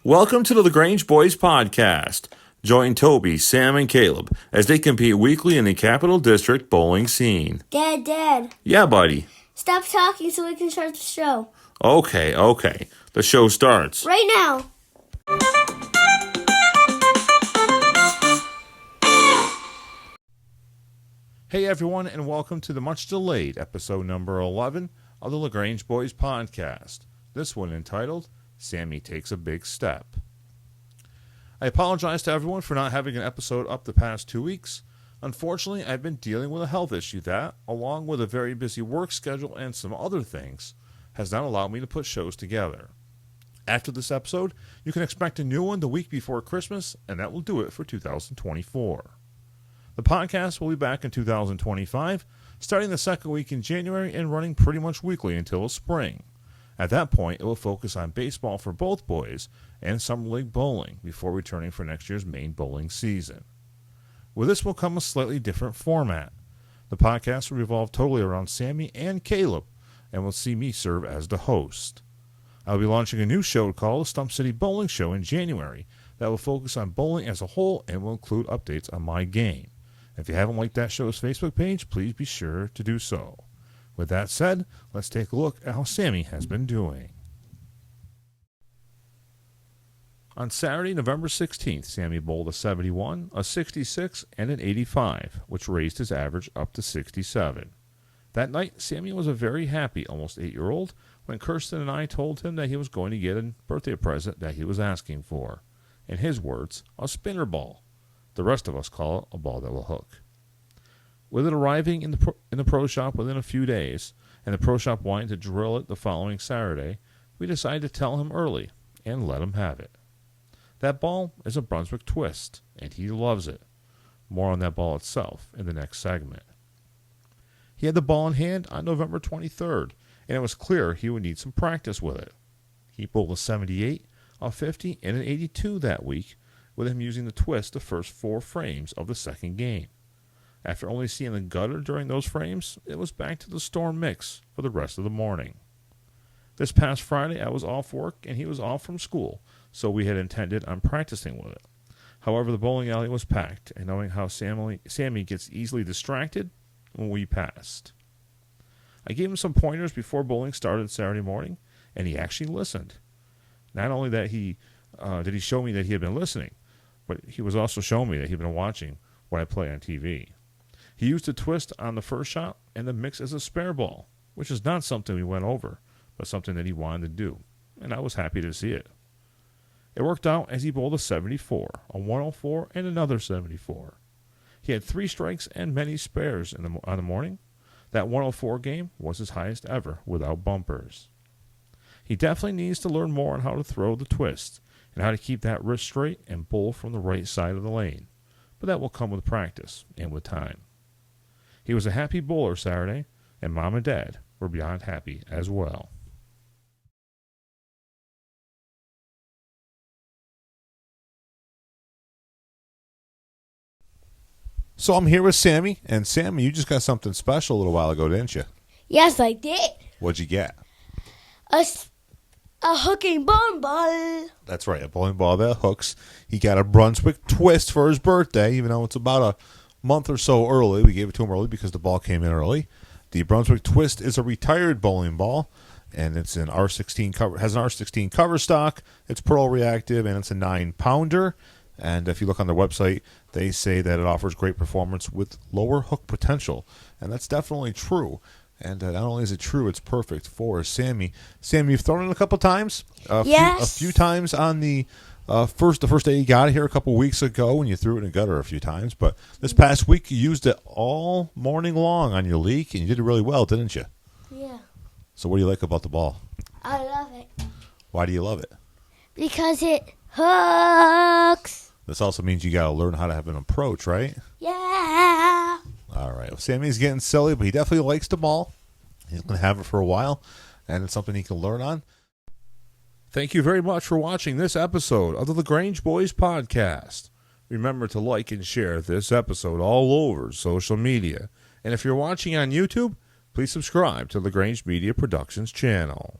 Welcome to the LaGrange Boys Podcast. Join Toby, Sam, and Caleb as they compete weekly in the Capital District bowling scene. Dad. Yeah, buddy. Stop talking so we can start the show. Okay. The show starts right now. Hey everyone, and welcome to the much delayed episode number 11 of the LaGrange Boys Podcast. This one entitled, Sammy Takes a Big Step. I apologize to everyone for not having an episode up the past 2 weeks. Unfortunately, I've been dealing with a health issue that, along with a very busy work schedule and some other things, has not allowed me to put shows together. After this episode, you can expect a new one the week before Christmas, and that will do it for 2024. The podcast will be back in 2025, starting the second week in January and running pretty much weekly until spring. At that point, it will focus on baseball for both boys and summer league bowling before returning for next year's main bowling season. With this will come a slightly different format. The podcast will revolve totally around Sammy and Caleb and will see me serve as the host. I'll be launching a new show called the Stump City Bowling Show in January that will focus on bowling as a whole and will include updates on my game. If you haven't liked that show's Facebook page, please be sure to do so. With that said, let's take a look at how Sammy has been doing. On Saturday, November 16th, Sammy bowled a 71, a 66, and an 85, which raised his average up to 67. That night, Sammy was a very happy almost 8-year-old when Kirsten and I told him that he was going to get a birthday present that he was asking for. In his words, a spinner ball. The rest of us call it a ball that will hook. With it arriving in the pro shop within a few days, and the pro shop wanting to drill it the following Saturday, we decided to tell him early and let him have it. That ball is a Brunswick twist, and he loves it. More on that ball itself in the next segment. He had the ball in hand on November 23rd, and it was clear he would need some practice with it. He bowled a 78, a 50, and an 82 that week, with him using the twist the first 4 frames of the second game. After only seeing the gutter during those frames, it was back to the storm mix for the rest of the morning. This past Friday, I was off work and he was off from school, so we had intended on practicing with it. However, the bowling alley was packed, and knowing how Sammy gets easily distracted, we passed. I gave him some pointers before bowling started Saturday morning, and he actually listened. Not only that did he show me that he had been listening, but he was also showing me that he had been watching what I play on TV. He used a twist on the first shot and the mix as a spare ball, which is not something we went over, but something that he wanted to do, and I was happy to see it. It worked out as he bowled a 74, a 104, and another 74. He had 3 strikes and many spares on the morning. That 104 game was his highest ever without bumpers. He definitely needs to learn more on how to throw the twist and how to keep that wrist straight and bowl from the right side of the lane, but that will come with practice and with time. He was a happy bowler Saturday, and Mom and Dad were beyond happy as well. So I'm here with Sammy, and Sammy, you just got something special a little while ago, didn't you? Yes, I did. What'd you get? A hooking bowling ball. That's right, a bowling ball that hooks. He got a Brunswick twist for his birthday, even though it's about a month or so early. We gave it to him early because the ball came in early. The Brunswick twist is a retired bowling ball, and it's an R16 cover. Has an R16 cover stock. It's pearl reactive, and it's a 9-pounder. And if you look on their website, they say that it offers great performance with lower hook potential, and that's definitely true. And not only is it true, it's perfect for Sammy. Sammy, you've thrown it a couple times. Yes. A few times on the first day you got it here a couple weeks ago when you threw it in the gutter a few times. But this past week you used it all morning long on your leak, and you did it really well, didn't you? Yeah. So what do you like about the ball? I love it. Why do you love it? Because it hooks. This also means you got to learn how to have an approach, right? Yeah. All right. Well, Sammy's getting silly, but he definitely likes the ball. He's going to have it for a while, and it's something he can learn on. Thank you very much for watching this episode of the LaGrange Boys Podcast. Remember to like and share this episode all over social media. And if you're watching on YouTube, please subscribe to LaGrange Media Productions channel.